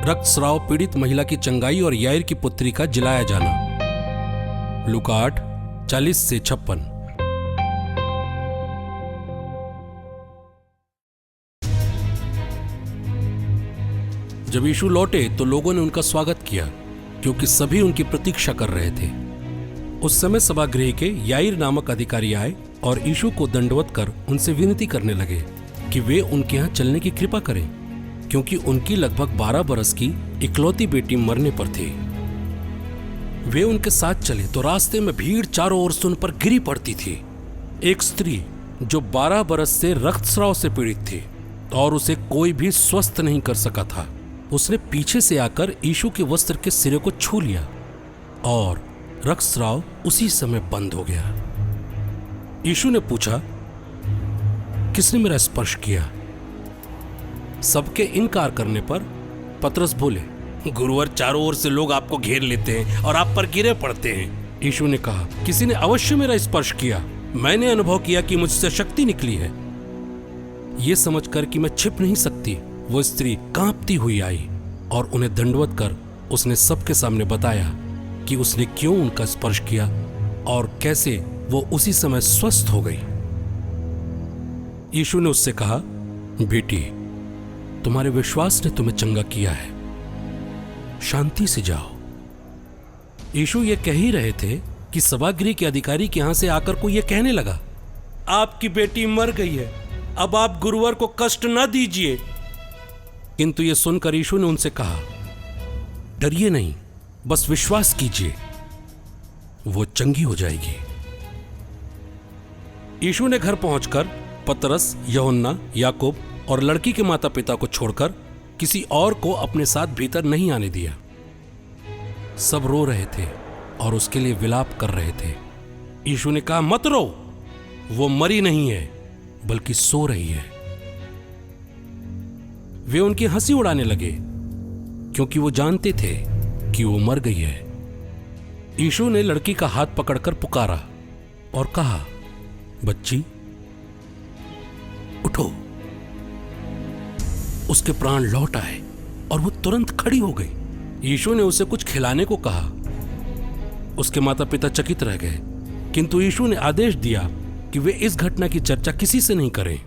रक्तस्राव पीड़ित महिला की चंगाई और याइर की पुत्री का जिलाया जाना। लूका 8:40 से 56। जब यीशु लौटे तो लोगों ने उनका स्वागत किया, क्योंकि सभी उनकी प्रतीक्षा कर रहे थे। उस समय सभागृह के याइर नामक अधिकारी आए और यीशु को दंडवत कर उनसे विनती करने लगे कि वे उनके यहाँ चलने की कृपा करें, क्योंकि उनकी लगभग 12 बरस की इकलौती बेटी मरने पर थी। वे उनके साथ चले तो रास्ते में भीड़ चारों ओर से उन पर गिरी पड़ती थी। एक स्त्री जो 12 बरस से रक्तस्राव से पीड़ित थी और उसे कोई भी स्वस्थ नहीं कर सका था, उसने पीछे से आकर यीशु के वस्त्र के सिरे को छू लिया और रक्तस्राव उसी समय बंद हो गया। यीशु ने पूछा, किसने मेरा स्पर्श किया? सबके इनकार करने पर पतरस बोले, गुरुवर, चारों ओर से लोग आपको घेर लेते हैं और आप पर गिरे पड़ते हैं। यीशु ने कहा, किसी ने अवश्य मेरा स्पर्श किया। मैंने अनुभव किया कि मुझसे शक्ति निकली है। यह समझकर कि मैं छिप नहीं सकती, वो स्त्री कांपती हुई आई और उन्हें दंडवत कर उसने सबके सामने बताया कि उसने क्यों उनका स्पर्श किया और कैसे वो उसी समय स्वस्थ हो गई। यीशु ने उससे कहा, बेटी, तुम्हारे विश्वास ने तुम्हें चंगा किया है, शांति से जाओ। यीशु ये कह ही रहे थे कि सभागृह के अधिकारी के यहां से आकर कोई ये कहने लगा, आपकी बेटी मर गई है, अब आप गुरुवर को कष्ट न दीजिए। किंतु ये सुनकर यीशु ने उनसे कहा, डरिए नहीं, बस विश्वास कीजिए, वो चंगी हो जाएगी। यीशु ने घर पहुंचकर पतरस, यूहन्ना, याकूब और लड़की के माता पिता को छोड़कर किसी और को अपने साथ भीतर नहीं आने दिया। सब रो रहे थे और उसके लिए विलाप कर रहे थे। यीशु ने कहा, मत रो, वो मरी नहीं है बल्कि सो रही है। वे उनकी हंसी उड़ाने लगे, क्योंकि वो जानते थे कि वो मर गई है। यीशु ने लड़की का हाथ पकड़कर पुकारा और कहा, बच्ची, उठो। उसके प्राण लौट आए और वो तुरंत खड़ी हो गई। यीशु ने उसे कुछ खिलाने को कहा। उसके माता पिता चकित रह गए, किंतु यीशु ने आदेश दिया कि वे इस घटना की चर्चा किसी से नहीं करें।